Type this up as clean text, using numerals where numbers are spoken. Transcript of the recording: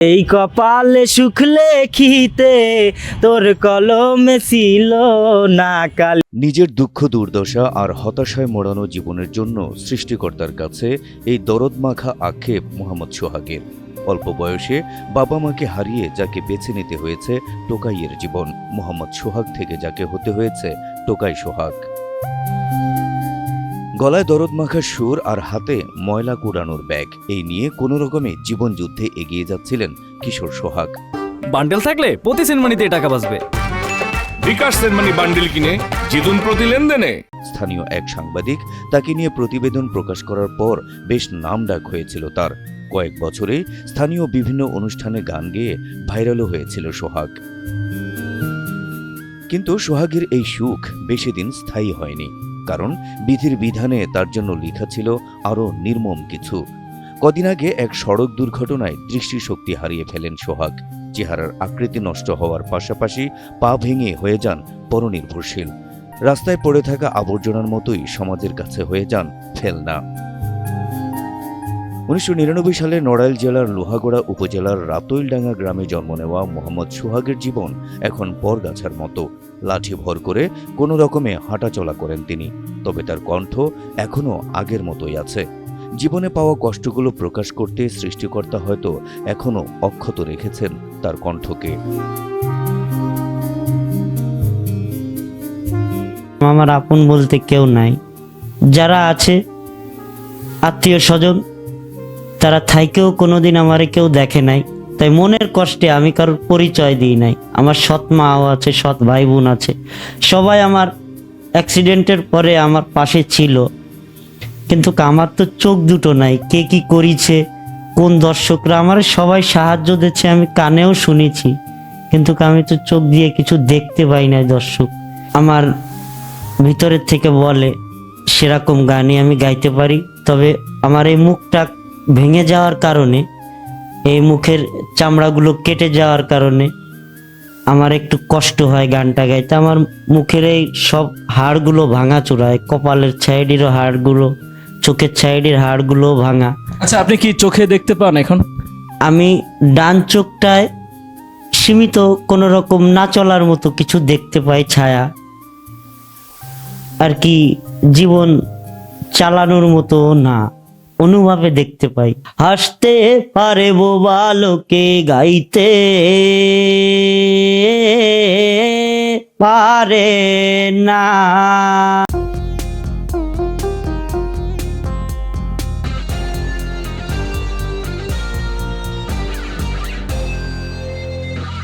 এই কপালে সুখ লেখিতে তোর কলমে ছিল না কালি। নিজের দুঃখ দুর্দশা আর হতাশায় মোড়ানো জীবনের জন্য সৃষ্টিকর্তার কাছে এই দরদমাখা আক্ষেপ মোহাম্মদ সোহাগের। অল্প বয়সে বাবা মাকে হারিয়ে যাকে বেছে নিতে হয়েছে টোকাইয়ের জীবন, মোহাম্মদ সোহাগ থেকে যাকে হতে হয়েছে টোকাই সোহাগ। গলায় দরদমাখা সুর আর হাতে ময়লা কুড়ানোর ব্যাগ, এই নিয়ে কোনো রকমে জীবন যুদ্ধে এগিয়ে যাচ্ছিলেন কিশোর সোহাগ। বান্ডেল থাকলে প্রতি সেনমানিতে টাকা বাঁচবে। বিকাশ সেনমানি বান্ডেল কিনে জিতুন প্রতি লেনদেনে। স্থানীয় এক সাংবাদিক তাকে নিয়ে প্রতিবেদন প্রকাশ করার পর বেশ নামডাক হয়েছিল তার। কয়েক বছরে স্থানীয় বিভিন্ন অনুষ্ঠানে গান গেয়ে ভাইরালও হয়েছিল সোহাগ। কিন্তু সোহাগের এই সুখ বেশি দিন স্থায়ী হয়নি, কারণ বিধির বিধানে তার জন্য লেখা ছিল আরও নির্মম কিছু। কদিন আগে এক সড়ক দুর্ঘটনায় দৃষ্টিশক্তি হারিয়ে ফেলেন সোহাগ। চেহারার আকৃতি নষ্ট হওয়ার পাশাপাশি পা ভেঙে হয়ে যান পরনির্ভরশীল। রাস্তায় পড়ে থাকা আবর্জনার মতোই সমাজের কাছে হয়ে যান ফেলনা। 1999 সালে নড়াইল জেলার লোহাগড়া উপজেলার রাতইলডাঙ্গা গ্রামে জন্ম নেওয়া মোহাম্মদ সোহাগের জীবন এখন বরগাছার মতো। লাঠি ভর করে কোনো রকমে হাঁটাচলা করেন তিনি, তবে তার কণ্ঠ এখনও আগের মতোই আছে। জীবনে পাওয়া কষ্টগুলো প্রকাশ করতে সৃষ্টিকর্তা হয়তো এখনও অক্ষত রেখেছেন তার কণ্ঠকে। আমার আপন বলতে কেউ নাই, যারা আছে আত্মীয় স্বজন তারা থাইকেও কোনোদিন আমারে কেউ দেখে নাই, তাই মনের কষ্টে আমি কারোর পরিচয় দিই নাই। আমার সৎ মাও আছে, সৎ ভাই বোন আছে, সবাই আমার অ্যাক্সিডেন্টের পরে আমার পাশে ছিল, কিন্তু আমার তো চোখ দুটো নাই। কে কি করিছে, কোন দর্শকরা আমার সবাই সাহায্য দিচ্ছে, আমি কানেও শুনেছি, কিন্তু আমি তো চোখ দিয়ে কিছু দেখতে পাই নাই। দর্শক আমার ভিতরের থেকে বলে সেরকম গানই আমি গাইতে পারি, তবে আমার এই মুখটা ভেঙে যাওয়ার কারণে, এই মুখের চামড়াগুলো কেটে যাওয়ার কারণে আমার একটু কষ্ট হয় গানটা গাইতে। আমার মুখের এই সব হাড়গুলো ভাঙা চূড়ায়, কপালের সাইডেরও হাড়গুলো, চোখের সাইডের হাড়গুলো ভাঙা। আচ্ছা, আপনি কি চোখে দেখতে পান এখন? আমি ডান চোখটায় সীমিত কোনো রকম না চলার মতো কিছু দেখতে পাই, ছায়া আর কি, জীবন চালানোর মতো না, অনুভবে দেখতে পাই। হাসতে পারে বোবা লোকে, গাইতে পারে না।